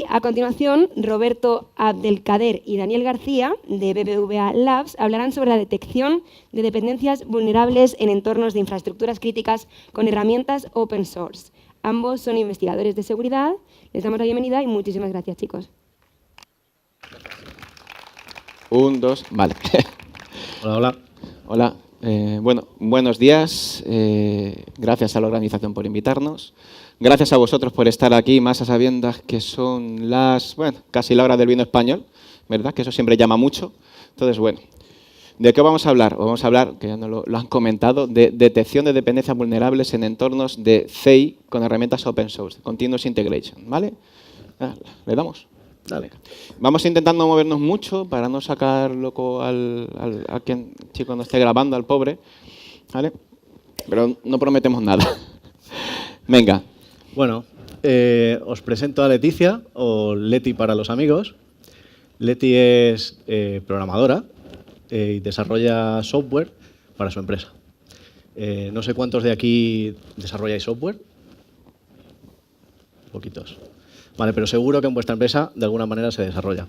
a continuación, Roberto Abdelkader y Daniel García, de BBVA Labs, hablarán sobre la detección de dependencias vulnerables en entornos de infraestructuras críticas con herramientas open source. Ambos son investigadores de seguridad. Les damos la bienvenida y muchísimas gracias, chicos. 1, 2, vale. Hola, hola. Hola. Bueno, buenos días. Gracias a la organización por invitarnos. Gracias a vosotros por estar aquí, más a sabiendas que son casi la hora del vino español, ¿verdad? Que eso siempre llama mucho. Entonces, bueno, ¿de qué vamos a hablar? Vamos a hablar, que ya no lo han comentado, de detección de dependencias vulnerables en entornos de CI con herramientas open source, Continuous Integration, ¿vale? ¿Le damos? Dale. Vamos intentando movernos mucho para no sacar loco a quien chico no esté grabando, al pobre, ¿vale? Pero no prometemos nada. Venga. Bueno, os presento a Leticia, o Leti para los amigos. Leti es programadora y desarrolla software para su empresa. No sé cuántos de aquí desarrolláis software. Poquitos. Vale, pero seguro que en vuestra empresa de alguna manera se desarrolla.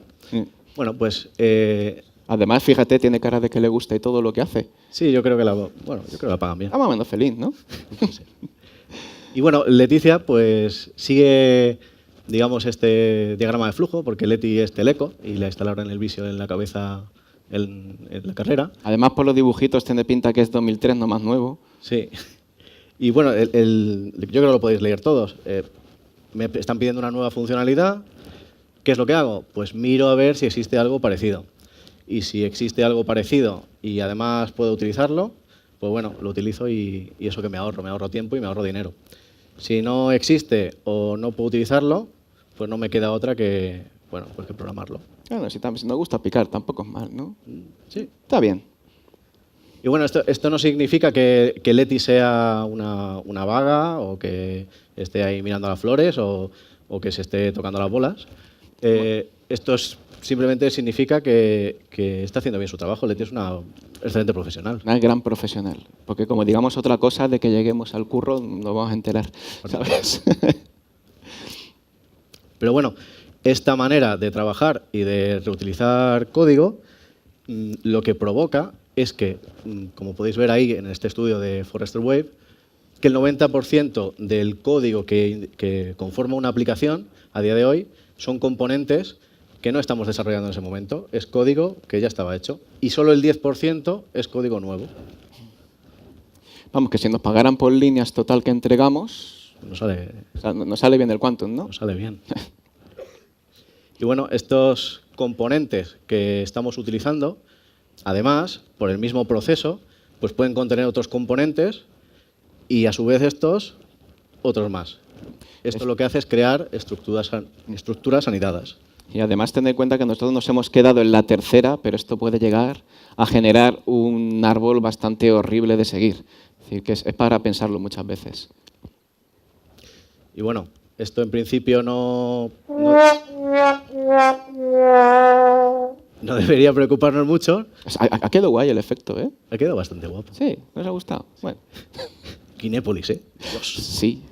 Bueno, pues... Además, fíjate, tiene cara de que le gusta y todo lo que hace. Sí, yo creo que la pagan bien. Está más o menos feliz, ¿no? Sí. Y bueno, Leticia pues sigue, digamos, este diagrama de flujo, porque Leti es teleco y la instalaron en el Visio en la cabeza en la carrera. Además, por los dibujitos tiene pinta que es 2003, no más nuevo. Sí. Y bueno, yo creo que lo podéis leer todos. Me están pidiendo una nueva funcionalidad. ¿Qué es lo que hago? Pues miro a ver si existe algo parecido. Y si existe algo parecido y además puedo utilizarlo, pues bueno, lo utilizo y eso que me ahorro tiempo y me ahorro dinero. Si no existe o no puedo utilizarlo, pues no me queda otra que, bueno, pues que programarlo. Bueno, si nos gusta picar, tampoco es mal, ¿no? Sí. Está bien. Y bueno, esto no significa que Leti sea una vaga o que esté ahí mirando las flores o que se esté tocando las bolas. Esto simplemente significa que está haciendo bien su trabajo. Leti es una excelente profesional. Una gran profesional. Porque como digamos otra cosa de que lleguemos al curro, nos vamos a enterar, ¿sabes? Pero bueno, esta manera de trabajar y de reutilizar código lo que provoca es que, como podéis ver ahí en este estudio de Forrester Wave, que el 90% del código que conforma una aplicación a día de hoy son componentes que no estamos desarrollando en ese momento. Es código que ya estaba hecho. Y solo el 10% es código nuevo. Vamos, que si nos pagaran por líneas total que entregamos, nos sale bien el quantum, ¿no? Nos sale bien. Y bueno, estos componentes que estamos utilizando, además, por el mismo proceso, pues pueden contener otros componentes y a su vez estos, otros más. Esto lo que hace es crear estructuras anidadas. Y además tener en cuenta que nosotros nos hemos quedado en la tercera, pero esto puede llegar a generar un árbol bastante horrible de seguir. Es decir, que es para pensarlo muchas veces. Y bueno, esto en principio no debería preocuparnos mucho. Ha quedado guay el efecto, ¿eh? Ha quedado bastante guapo. Sí, nos ha gustado. Bueno. Kinépolis, ¿eh? Dios. Sí.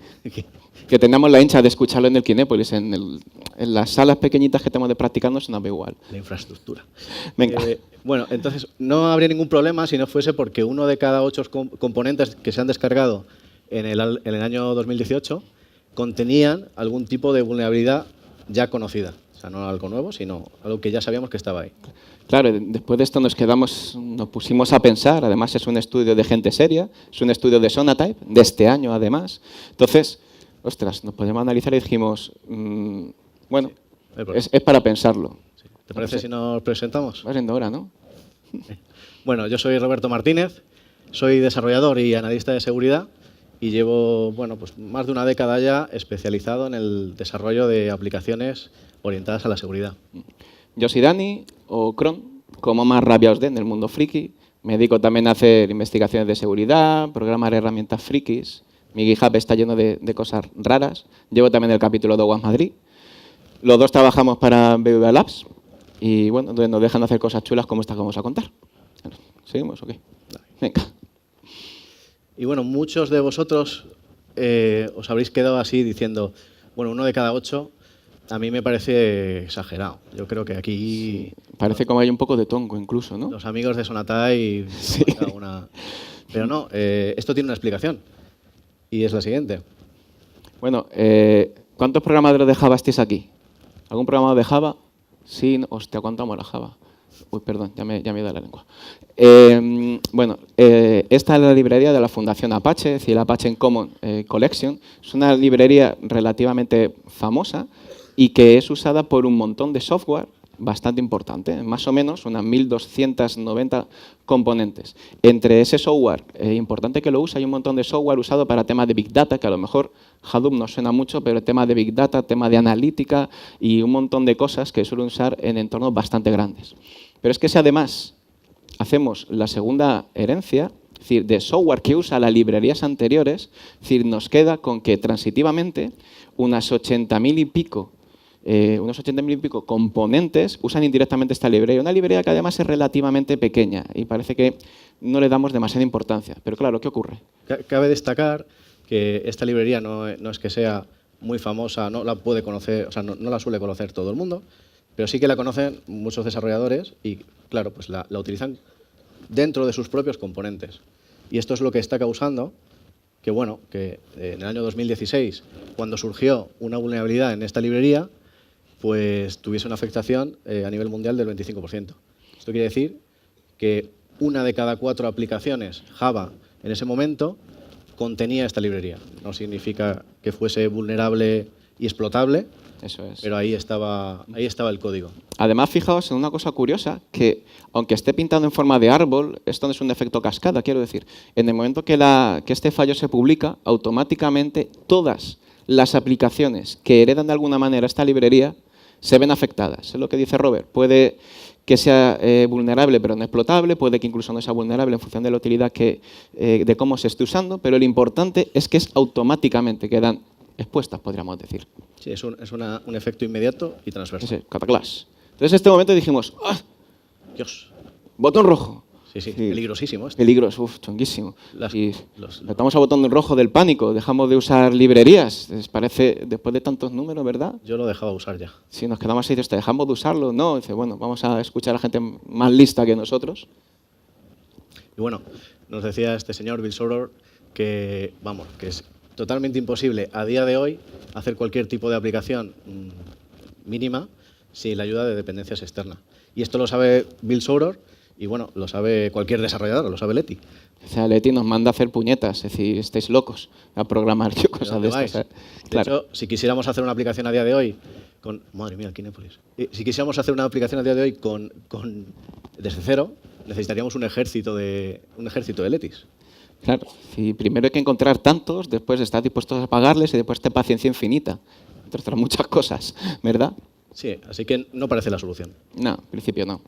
Que tengamos la hincha de escucharlo en el Kinépolis, en las salas pequeñitas que tenemos de practicar se nos ve igual. La infraestructura. Venga. Bueno, entonces no habría ningún problema si no fuese porque uno de cada 8 componentes que se han descargado en el año 2018 contenían algún tipo de vulnerabilidad ya conocida. O sea, no algo nuevo, sino algo que ya sabíamos que estaba ahí. Claro, después de esto nos pusimos a pensar, además es un estudio de gente seria, es un estudio de Sonatype, de este año además. Entonces, ostras, nos podemos analizar y dijimos, bueno, sí, es para pensarlo. Sí. ¿Te parece si nos presentamos? Va siendo hora, ¿no? Bueno, yo soy Roberto Martínez, soy desarrollador y analista de seguridad y llevo pues más de una década ya especializado en el desarrollo de aplicaciones orientadas a la seguridad. Yo soy Dani, o Cron, como más rabia os den del mundo friki. Me dedico también a hacer investigaciones de seguridad, programar herramientas frikis. Mi GitHub está lleno de cosas raras. Llevo también el capítulo de OWASP Madrid. Los dos trabajamos para BBVA Labs y bueno, nos dejan hacer cosas chulas como estas que vamos a contar. ¿Seguimos o qué? Venga. Y bueno, muchos de vosotros os habréis quedado así diciendo, bueno, uno de cada 8, A mí me parece exagerado. Yo creo que aquí Parece como hay un poco de tongo incluso, ¿no? los amigos de Sonatai... Sí. Pero no, esto tiene una explicación. Y es la siguiente. Bueno, ¿cuántos programadores de Java estáis aquí? ¿Algún programador de Java? Sí, no, hostia, ¿cuánto amo la Java? Uy, perdón, ya me he ido la lengua. Bueno, esta es la librería de la Fundación Apache, es decir, el Apache Common Collection. Es una librería relativamente famosa y que es usada por un montón de software bastante importante, más o menos unas 1.290 componentes. Entre ese software importante que lo usa, hay un montón de software usado para temas de Big Data, que a lo mejor Hadoop no suena mucho, pero temas de Big Data, temas de analítica y un montón de cosas que suelen usar en entornos bastante grandes. Pero es que si además hacemos la segunda herencia, es decir, de software que usa las librerías anteriores, es decir, nos queda con que transitivamente unas 80.000 y pico componentes usan indirectamente esta librería. Una librería que además es relativamente pequeña y parece que no le damos demasiada importancia. Pero claro, ¿qué ocurre? Cabe destacar que esta librería no es que sea muy famosa, no la puede conocer, o sea, no la suele conocer todo el mundo, pero sí que la conocen muchos desarrolladores y, claro, pues la utilizan dentro de sus propios componentes. Y esto es lo que está causando que, bueno, que en el año 2016, cuando surgió una vulnerabilidad en esta librería, pues tuviese una afectación a nivel mundial del 25%. Esto quiere decir que una de cada 4 aplicaciones Java en ese momento contenía esta librería. No significa que fuese vulnerable y explotable, Eso es. pero ahí estaba el código. Además, fijaos en una cosa curiosa, que aunque esté pintado en forma de árbol, esto no es un efecto cascada, quiero decir. En el momento que este fallo se publica, automáticamente todas las aplicaciones que heredan de alguna manera esta librería se ven afectadas. Es lo que dice Robert. Puede que sea vulnerable pero no explotable, puede que incluso no sea vulnerable en función de la utilidad de cómo se esté usando, pero lo importante es que automáticamente quedan expuestas, podríamos decir. Sí, es un efecto inmediato y transversal. Ese, cataclash. Entonces, en este momento dijimos, ¡ah! Dios. Botón rojo. Sí, peligrosísimo esto. Peligroso, chunguísimo. Y estamos a botón rojo del pánico, dejamos de usar librerías. ¿Les parece, después de tantos números, verdad? Yo lo dejaba usar ya. Si nos quedamos ahí, ¿dejamos de usarlo? No, dice, bueno, vamos a escuchar a la gente más lista que nosotros. Y bueno, nos decía este señor, Bill Shorter, que es totalmente imposible a día de hoy hacer cualquier tipo de aplicación mínima sin la ayuda de dependencias externas. Y esto lo sabe Bill Shorter y bueno, lo sabe cualquier desarrollador, lo sabe Leti. O sea, Leti nos manda a hacer puñetas, es decir, estáis locos a programar cosas de estas. De hecho, si quisiéramos hacer una aplicación a día de hoy con... Madre mía, el Kinépolis. Si quisiéramos hacer una aplicación a día de hoy desde cero, necesitaríamos un ejército de Letis. Claro, si primero hay que encontrar tantos, después estar dispuestos a pagarles y después paciencia infinita. Entre otras muchas cosas, ¿verdad? Sí, así que no parece la solución. No, en principio no.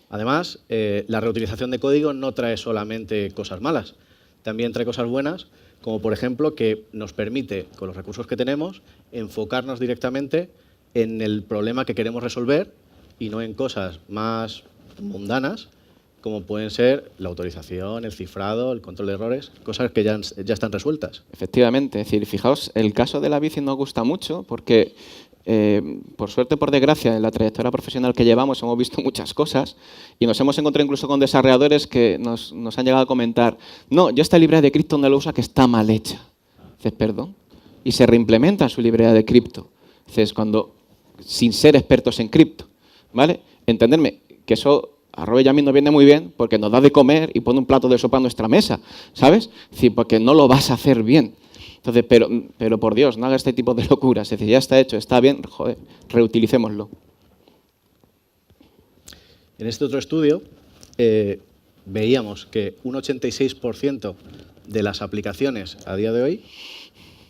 Además, la reutilización de código no trae solamente cosas malas, también trae cosas buenas, como por ejemplo que nos permite, con los recursos que tenemos, enfocarnos directamente en el problema que queremos resolver y no en cosas más mundanas, como pueden ser la autorización, el cifrado, el control de errores, cosas que ya están resueltas. Efectivamente, es decir, fijaos, el caso de la bici nos gusta mucho porque, por suerte, por desgracia, en la trayectoria profesional que llevamos hemos visto muchas cosas y nos hemos encontrado incluso con desarrolladores que nos han llegado a comentar, no, yo esta librería de cripto no la uso, que está mal hecha. Dices, perdón, y se reimplementa su librería de cripto. Dices, sin ser expertos en cripto, ¿vale? Entenderme que eso a Robert y a mí nos viene muy bien porque nos da de comer y pone un plato de sopa en nuestra mesa, ¿sabes? Es decir, porque no lo vas a hacer bien. Entonces, pero por Dios, no haga este tipo de locuras. Es decir, ya está hecho, está bien, joder, reutilicémoslo. En este otro estudio veíamos que un 86% de las aplicaciones a día de hoy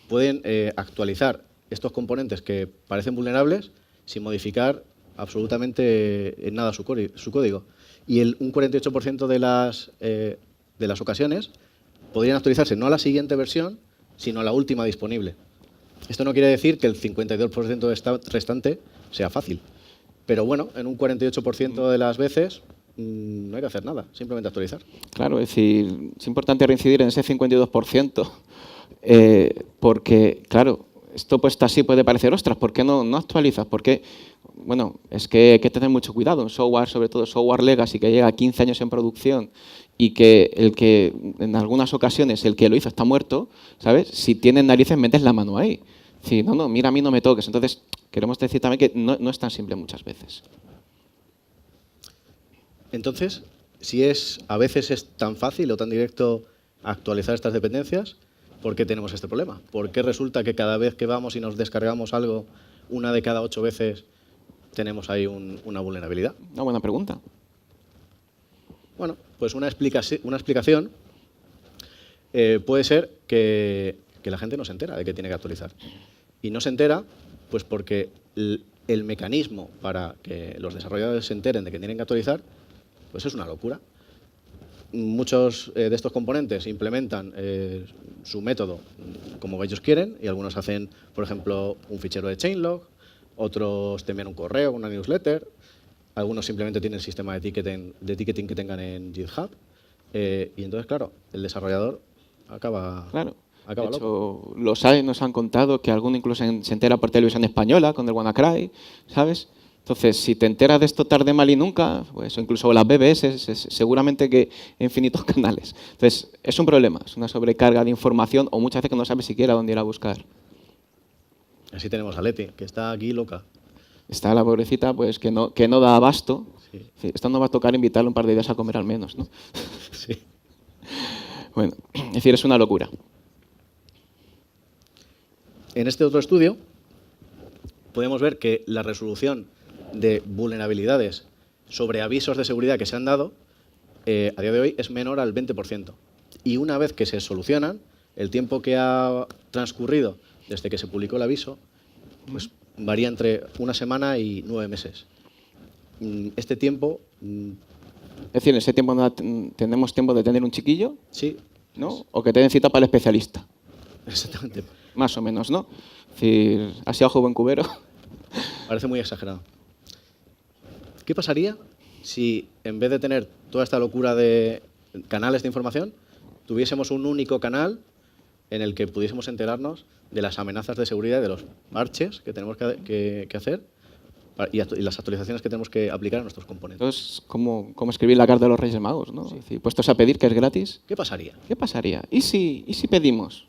pueden actualizar estos componentes que parecen vulnerables sin modificar absolutamente en nada su código. Y un 48% de las ocasiones podrían actualizarse no a la siguiente versión, sino a la última disponible. Esto no quiere decir que el 52% restante sea fácil. Pero bueno, en un 48% de las veces no hay que hacer nada, simplemente actualizar. Claro, es decir, es importante reincidir en ese 52%, porque, claro, esto puesto así puede parecer, ostras, ¿por qué no actualizas? Porque, bueno, es que hay que tener mucho cuidado. Un software, sobre todo software legacy, que llega a 15 años en producción y que en algunas ocasiones el que lo hizo está muerto, ¿sabes? Si tienes narices, metes la mano ahí. Sí, no, mira, a mí no me toques. Entonces, queremos decir también que no es tan simple muchas veces. Entonces, si a veces es tan fácil o tan directo actualizar estas dependencias, ¿por qué tenemos este problema? ¿Por qué resulta que cada vez que vamos y nos descargamos algo, una de cada 8 veces tenemos ahí una vulnerabilidad? Una buena pregunta. Bueno, pues una explicación puede ser que la gente no se entera de que tiene que actualizar. Y no se entera pues porque el mecanismo para que los desarrolladores se enteren de que tienen que actualizar pues es una locura. Muchos de estos componentes implementan su método como ellos quieren y algunos hacen, por ejemplo, un fichero de chainlog, otros te envían un correo, una newsletter, algunos simplemente tienen el sistema de ticketing que tengan en GitHub y entonces, claro, el desarrollador acaba De hecho, loco. los hay, nos han contado que alguno incluso se entera por televisión española con el WannaCry, ¿sabes? Entonces, si te enteras de esto tarde, mal y nunca, pues, o incluso las BBS, seguramente que infinitos canales. Entonces, es un problema, es una sobrecarga de información o muchas veces que no sabes siquiera dónde ir a buscar. Así tenemos a Leti, que está aquí loca. Está la pobrecita pues que no da abasto. Sí. Sí, esto nos va a tocar invitarle un par de días a comer al menos, ¿no? Sí. Bueno, es decir, es una locura. En este otro estudio podemos ver que la resolución de vulnerabilidades sobre avisos de seguridad que se han dado a día de hoy es menor al 20%. Y una vez que se solucionan, el tiempo que ha transcurrido desde que se publicó el aviso pues varía entre una semana y 9 meses. Este tiempo... Es decir, en ese tiempo no tenemos tiempo de tener un chiquillo, Sí. ¿no? O que te den cita para el especialista. Exactamente. Más o menos, ¿no? Es decir, así a joven cubero. Parece muy exagerado. ¿Qué pasaría si en vez de tener toda esta locura de canales de información, tuviésemos un único canal en el que pudiésemos enterarnos de las amenazas de seguridad, de los parches que tenemos que hacer y las actualizaciones que tenemos que aplicar a nuestros componentes? Entonces, como escribir la carta de los Reyes Magos, ¿no? Sí. Es decir, puestos a pedir, que es gratis. ¿Qué pasaría? ¿Qué pasaría? ¿Y si pedimos?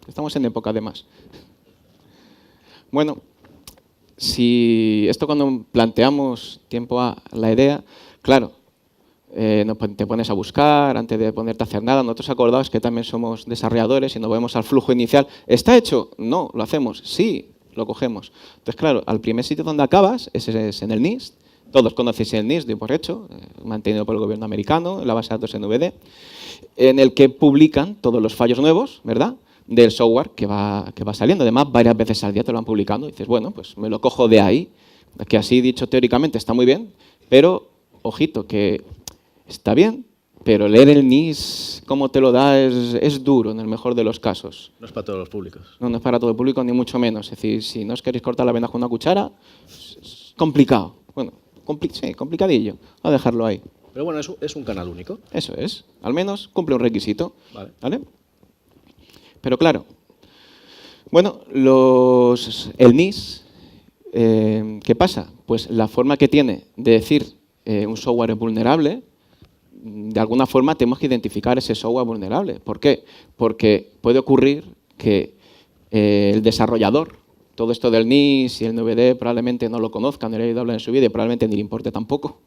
Estamos en época, además. Bueno, si esto cuando planteamos tiempo a la idea, claro, te pones a buscar antes de ponerte a hacer nada. Nosotros acordaos que también somos desarrolladores y nos vemos al flujo inicial. ¿Está hecho? No, lo hacemos. Sí, lo cogemos. Entonces, claro, al primer sitio donde acabas es en el NIST. Todos conocéis el NIST, de por hecho, mantenido por el gobierno americano, la base de datos NVD, en el que publican todos los fallos nuevos, ¿verdad?, del software que va saliendo. Además, varias veces al día te lo van publicando. Y dices, bueno, pues me lo cojo de ahí, que así dicho teóricamente está muy bien, pero, ojito, que está bien, pero leer el NIST, como te lo da, es duro en el mejor de los casos. No es para todos los públicos. No es para todo el público, ni mucho menos. Es decir, si no os queréis cortar la vena con una cuchara, es complicado. Bueno, sí, complicadillo. Voy a dejarlo ahí. Pero bueno, es un canal único. Eso es. Al menos cumple un requisito. Vale. Pero claro, bueno, el NIST, ¿qué pasa? Pues la forma que tiene de decir un software es vulnerable, de alguna forma tenemos que identificar ese software vulnerable. ¿Por qué? Porque puede ocurrir que el desarrollador, todo esto del NIST y el NVD probablemente no lo conozca, no le haya oído hablar en su vida y probablemente ni le importe tampoco.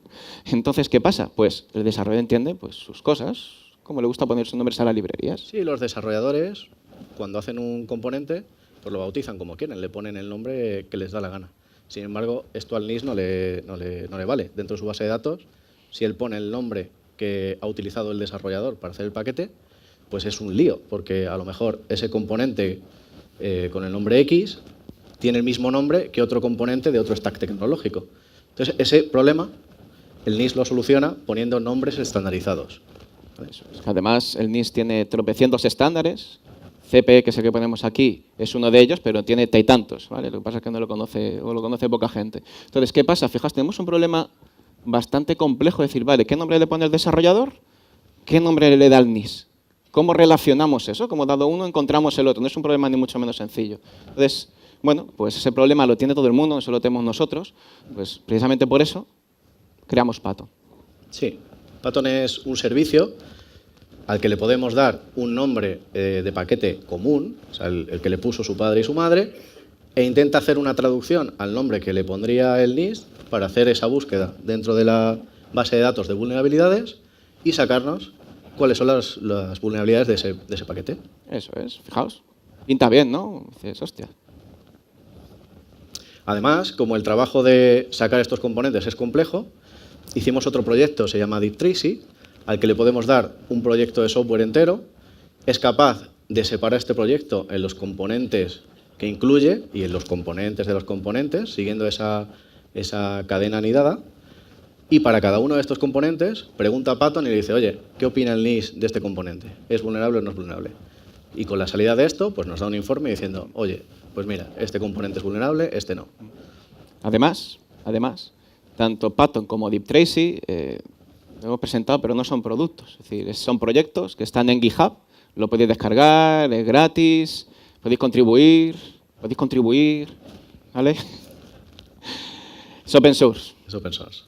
Entonces, ¿qué pasa? Pues el desarrollador entiende pues, sus cosas, como le gusta poner sus nombres a las librerías. Sí, los desarrolladores, cuando hacen un componente, pues lo bautizan como quieren, le ponen el nombre que les da la gana. Sin embargo, esto al NIST no le vale. Dentro de su base de datos, si él pone el nombre que ha utilizado el desarrollador para hacer el paquete, pues es un lío, porque a lo mejor ese componente con el nombre X tiene el mismo nombre que otro componente de otro stack tecnológico. Entonces, ese problema, el NIST lo soluciona poniendo nombres estandarizados. Eso es. Además, el NIST tiene tropecientos estándares. CPE, que es el que ponemos aquí, es uno de ellos, pero tiene tantos, ¿vale? Lo que pasa es que no lo conoce o lo conoce poca gente. Entonces, ¿qué pasa? Fijaos, tenemos un problema bastante complejo de decir, vale, ¿qué nombre le pone el desarrollador? ¿Qué nombre le da el NIST? ¿Cómo relacionamos eso? Como dado uno, encontramos el otro. No es un problema ni mucho menos sencillo. Entonces, bueno, pues ese problema lo tiene todo el mundo, no solo tenemos nosotros. Pues precisamente por eso creamos Patton. Sí, Patton es un servicio al que le podemos dar un nombre de paquete común, o sea, el que le puso su padre y su madre, e intenta hacer una traducción al nombre que le pondría el NIST para hacer esa búsqueda dentro de la base de datos de vulnerabilidades y sacarnos cuáles son las vulnerabilidades de ese paquete. Eso es, fijaos. Pinta bien, ¿no? Dices, hostia. Además, como el trabajo de sacar estos componentes es complejo, hicimos otro proyecto, se llama Deep Tracy, al que le podemos dar un proyecto de software entero. Es capaz de separar este proyecto en los componentes que incluye y en los componentes de los componentes, siguiendo esa cadena anidada. Y para cada uno de estos componentes, pregunta a Patton y le dice, oye, ¿qué opina el NIST de este componente? ¿Es vulnerable o no es vulnerable? Y con la salida de esto, pues nos da un informe diciendo, oye, pues mira, este componente es vulnerable, este no. Además, tanto Patton como Deep Tracy lo hemos presentado, pero no son productos. Es decir, son proyectos que están en GitHub, lo podéis descargar, es gratis, podéis contribuir, ¿vale? Es open source. Es open source.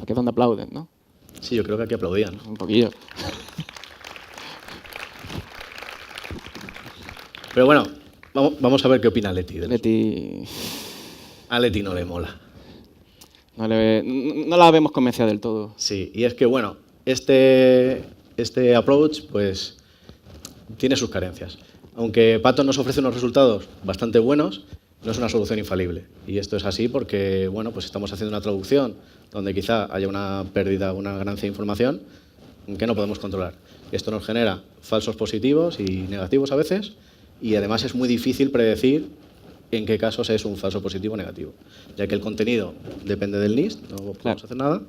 Aquí es donde aplauden, ¿no? Sí, yo creo que aquí aplaudían. Un poquillo. Pero bueno, vamos a ver qué opina Leti. Leti A Leti no le mola. no la vemos convencida del todo. Sí, y es que, bueno, este approach, pues, tiene sus carencias. Aunque Patton nos ofrece unos resultados bastante buenos, no es una solución infalible. Y esto es así porque, bueno, pues estamos haciendo una traducción donde quizá haya una pérdida, una ganancia de información que no podemos controlar. Esto nos genera falsos positivos y negativos a veces, y además es muy difícil predecir en qué casos es un falso positivo o negativo, ya que el contenido depende del NIST, no podemos hacer nada.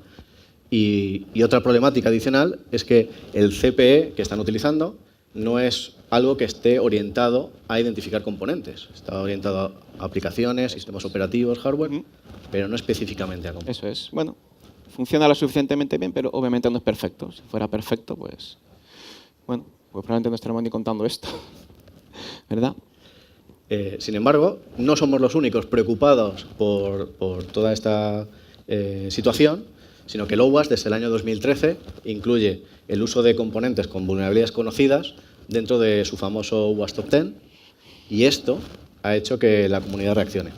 Y otra problemática adicional es que el CPE que están utilizando no es algo que esté orientado a identificar componentes. Está orientado a aplicaciones, sistemas operativos, hardware, pero no específicamente a componentes. Eso es. Bueno, funciona lo suficientemente bien, pero obviamente no es perfecto. Si fuera perfecto, pues, bueno, pues probablemente no estaríamos ni contando esto, ¿verdad? Sin embargo, no somos los únicos preocupados por toda esta situación, sino que el OWASP desde el año 2013 incluye el uso de componentes con vulnerabilidades conocidas dentro de su famoso OWASP Top 10, y esto ha hecho que la comunidad reaccione.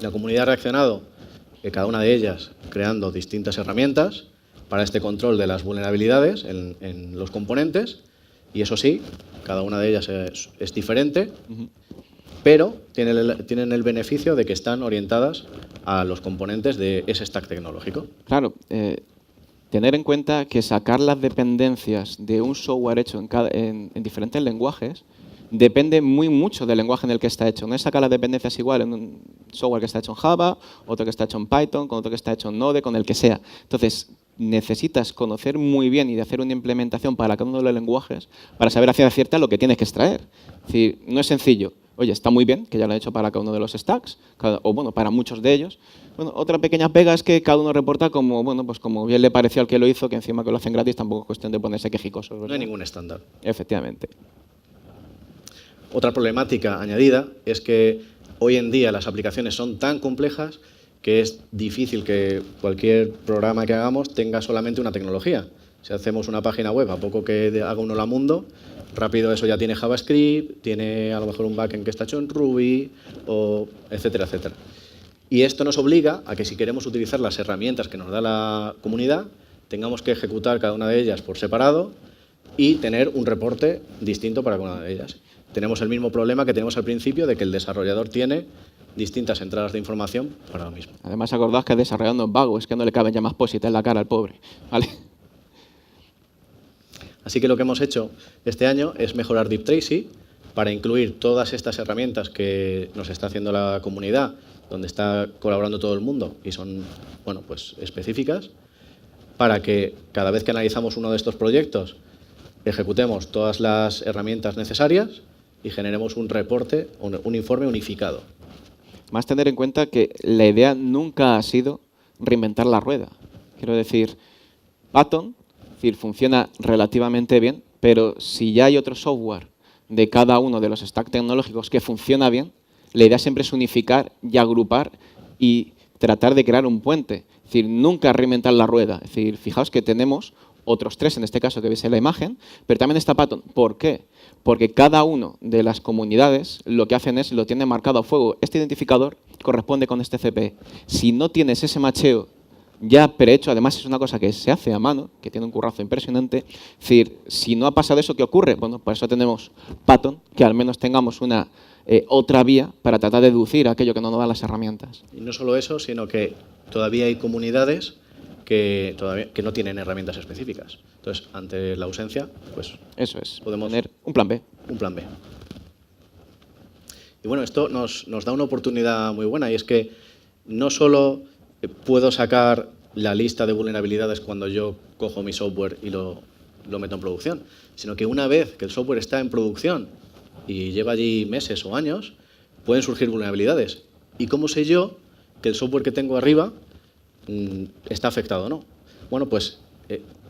La comunidad ha reaccionado, cada una de ellas creando distintas herramientas para este control de las vulnerabilidades en los componentes, y eso sí, cada una de ellas es diferente, pero tienen el beneficio de que están orientadas a los componentes de ese stack tecnológico. Claro, tener en cuenta que sacar las dependencias de un software hecho en diferentes lenguajes depende mucho del lenguaje en el que está hecho. No es sacar las dependencias igual en un software que está hecho en Java, otro que está hecho en Python, con otro que está hecho en Node, con el que sea. Entonces, necesitas conocer muy bien y de hacer una implementación para cada uno de los lenguajes para saber a ciencia cierta lo que tienes que extraer. Es decir, no es sencillo. Oye, está muy bien que ya lo han hecho para cada uno de los stacks, o bueno, para muchos de ellos. Bueno, otra pequeña pega es que cada uno reporta como, bueno, pues como bien le pareció al que lo hizo, que encima que lo hacen gratis tampoco es cuestión de ponerse quejicosos, ¿verdad? No hay ningún estándar. Efectivamente. Otra problemática añadida es que hoy en día las aplicaciones son tan complejas que es difícil que cualquier programa que hagamos tenga solamente una tecnología. Si hacemos una página web, a poco que haga uno la mundo, rápido eso ya tiene JavaScript, tiene a lo mejor un backend que está hecho en Ruby, o etcétera, etcétera. Y esto nos obliga a que si queremos utilizar las herramientas que nos da la comunidad, tengamos que ejecutar cada una de ellas por separado y tener un reporte distinto para cada una de ellas. Tenemos el mismo problema que tenemos al principio de que el desarrollador tiene distintas entradas de información para lo mismo. Además, acordaos que desarrollando es vago, es que no le caben ya más POSIT en la cara al pobre, ¿vale? Así que lo que hemos hecho este año es mejorar Deep Tracy para incluir todas estas herramientas que nos está haciendo la comunidad, donde está colaborando todo el mundo y son, bueno, pues específicas, para que cada vez que analizamos uno de estos proyectos ejecutemos todas las herramientas necesarias y generemos un reporte, un informe unificado. Más tener en cuenta que la idea nunca ha sido reinventar la rueda. Quiero decir, Patton funciona relativamente bien, pero si ya hay otro software de cada uno de los stacks tecnológicos que funciona bien, la idea siempre es unificar y agrupar y tratar de crear un puente. Es decir, nunca reinventar la rueda. Es decir, fijaos que tenemos otros 3, en este caso que veis en la imagen, pero también está Patton. ¿Por qué? Porque cada una de las comunidades lo que hacen es, lo tienen marcado a fuego. Este identificador corresponde con este CPE. Si no tienes ese macheo ya prehecho, además es una cosa que se hace a mano, que tiene un currazo impresionante. Es decir, si no ha pasado eso, ¿qué ocurre? Bueno, por eso tenemos Patton, que al menos tengamos una otra vía para tratar de deducir aquello que no nos dan las herramientas. Y no solo eso, sino que todavía hay comunidades que no tienen herramientas específicas. Entonces, ante la ausencia, pues eso es, podemos tener un plan B. Un plan B. Y bueno, esto nos da una oportunidad muy buena, y es que no solo puedo sacar la lista de vulnerabilidades cuando yo cojo mi software y lo meto en producción, sino que una vez que el software está en producción y lleva allí meses o años, pueden surgir vulnerabilidades. ¿Y cómo sé yo que el software que tengo arriba está afectado o no? Bueno, pues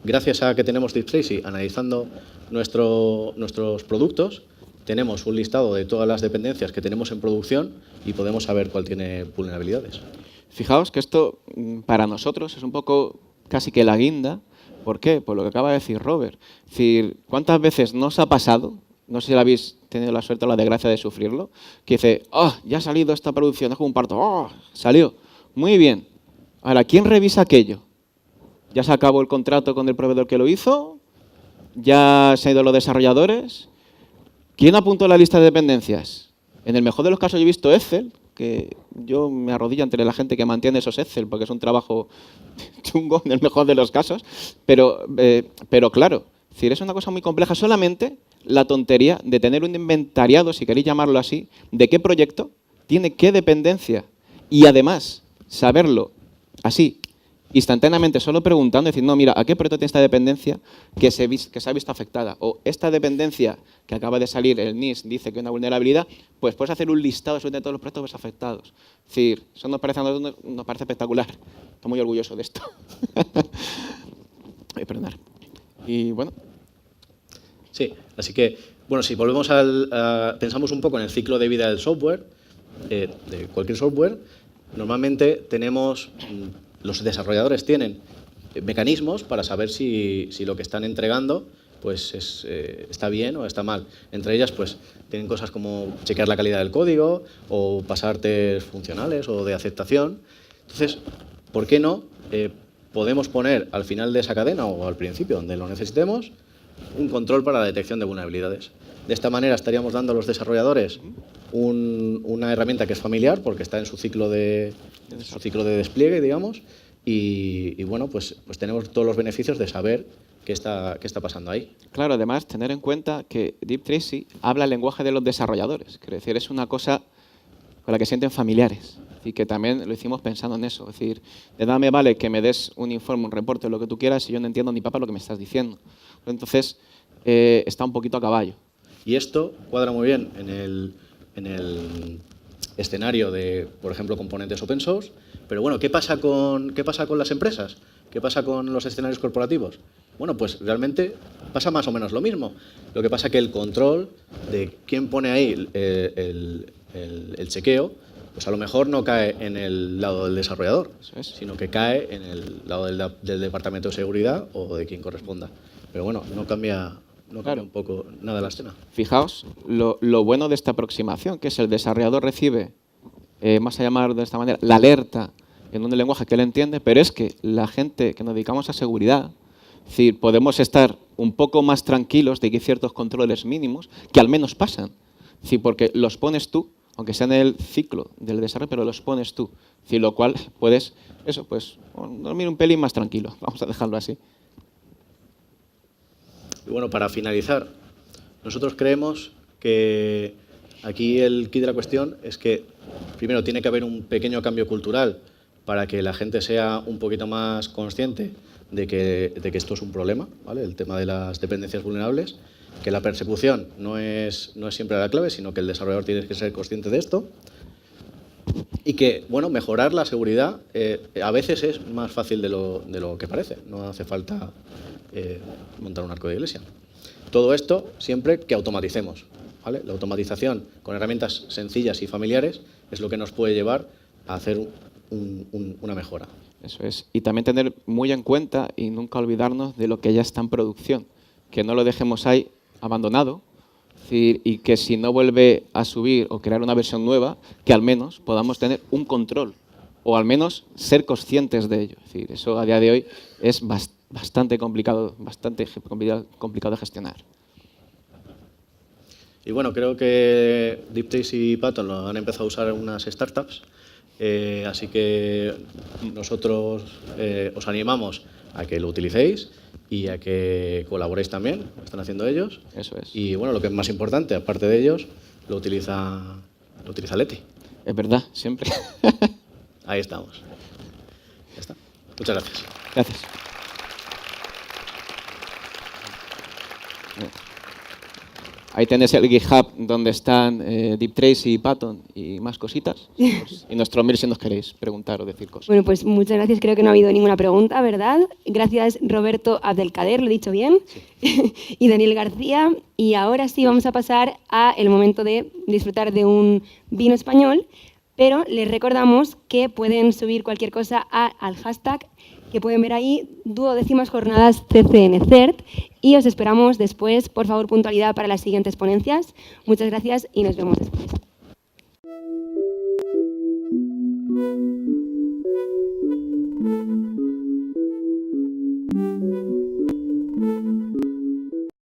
gracias a que tenemos Deep Tracy analizando nuestros productos, tenemos un listado de todas las dependencias que tenemos en producción y podemos saber cuál tiene vulnerabilidades. Fijaos que esto para nosotros es un poco casi que la guinda. ¿Por qué? Por lo que acaba de decir Robert. Es decir, ¿cuántas veces nos ha pasado? No sé si la habéis tenido la suerte o la desgracia de sufrirlo, que dice, ¡oh, ya ha salido esta producción! Es como un parto. ¡Oh, salió! Muy bien. Ahora, ¿quién revisa aquello? ¿Ya se acabó el contrato con el proveedor que lo hizo? ¿Ya se han ido los desarrolladores? ¿Quién apuntó la lista de dependencias? En el mejor de los casos yo he visto Excel, que yo me arrodillo ante la gente que mantiene esos Excel, porque es un trabajo chungo en el mejor de los casos, pero claro, es decir, es una cosa muy compleja. Solamente la tontería de tener un inventariado, si queréis llamarlo así, de qué proyecto tiene qué dependencia, y además saberlo así, instantáneamente, solo preguntando, decir, no, mira, ¿a qué proyecto tiene esta dependencia que se ha visto afectada? O esta dependencia que acaba de salir, el NIST dice que es una vulnerabilidad, pues puedes hacer un listado de todos los proyectos afectados. Es decir, eso nos parece espectacular. Estoy muy orgulloso de esto. Perdonad. Y bueno. Sí, así que, bueno, si volvemos pensamos un poco en el ciclo de vida del software, de cualquier software, normalmente tenemos, los desarrolladores tienen mecanismos para saber si lo que están entregando pues está bien o está mal. Entre ellas, pues tienen cosas como chequear la calidad del código o pasar test funcionales o de aceptación. Entonces, ¿por qué no podemos poner al final de esa cadena o al principio, donde lo necesitemos, un control para la detección de vulnerabilidades? De esta manera estaríamos dando a los desarrolladores una herramienta que es familiar, porque está en su ciclo de despliegue, digamos, y bueno, pues tenemos todos los beneficios de saber qué está pasando ahí. Claro, además, tener en cuenta que Deep Tracy habla el lenguaje de los desarrolladores. Quiero decir, es una cosa con la que sienten familiares. Y que también lo hicimos pensando en eso. Es decir, de nada me vale que me des un informe, un reporte, lo que tú quieras, si yo no entiendo ni papá lo que me estás diciendo. Entonces, está un poquito a caballo. Y esto cuadra muy bien en el escenario de, por ejemplo, componentes open source. Pero bueno, ¿qué pasa con las empresas? ¿Qué pasa con los escenarios corporativos? Bueno, pues realmente pasa más o menos lo mismo. Lo que pasa es que el control de quién pone ahí el chequeo, pues a lo mejor no cae en el lado del desarrollador, sino que cae en el lado del departamento de seguridad o de quien corresponda. Pero bueno, no cambia un poco nada la escena. Fijaos lo bueno de esta aproximación, que es el desarrollador recibe, vamos a llamar de esta manera, la alerta en un lenguaje que él entiende, pero es que la gente que nos dedicamos a seguridad, es decir, podemos estar un poco más tranquilos de que hay ciertos controles mínimos que al menos pasan. Es decir, porque los pones tú, aunque sea en el ciclo del desarrollo, pero los pones tú. Es decir, lo cual puedes, dormir un pelín más tranquilo, vamos a dejarlo así. Y bueno, para finalizar, nosotros creemos que aquí el quid de la cuestión es que, primero, tiene que haber un pequeño cambio cultural para que la gente sea un poquito más consciente de que esto es un problema, ¿vale? El tema de las dependencias vulnerables, que la persecución no es siempre la clave, sino que el desarrollador tiene que ser consciente de esto, y que, bueno, mejorar la seguridad a veces es más fácil de lo que parece. No hace falta montar un arco de iglesia. Todo esto siempre que automaticemos. ¿vale? La automatización con herramientas sencillas y familiares es lo que nos puede llevar a hacer una mejora. Eso es. Y también tener muy en cuenta y nunca olvidarnos de lo que ya está en producción, que no lo dejemos ahí abandonado, es decir, y que si no vuelve a subir o crear una versión nueva, que al menos podamos tener un control o al menos ser conscientes de ello. Es decir, eso a día de hoy es bastante complicado de gestionar. Y bueno, creo que DeepTrace y Python lo han empezado a usar unas startups, así que nosotros os animamos a que lo utilicéis y a que colaboréis también, lo están haciendo ellos. Eso es. Y bueno, lo que es más importante, aparte de ellos, lo utiliza Leti. Es verdad, siempre. Ahí estamos. Ya está. Muchas gracias. Gracias. Ahí tenéis el GitHub donde están DeepTrace y Python y más cositas. Y nuestro mail si nos queréis preguntar o decir cosas. Bueno, pues muchas gracias. Creo que no ha habido ninguna pregunta, ¿verdad? Gracias, Roberto Abdelkader, lo he dicho bien, sí. Y Daniel García. Y ahora sí vamos a pasar al momento de disfrutar de un vino español, pero les recordamos que pueden subir cualquier cosa al hashtag que pueden ver ahí, 12ª jornadas CCNCERT, y os esperamos después. Por favor, puntualidad para las siguientes ponencias. Muchas gracias y nos vemos después.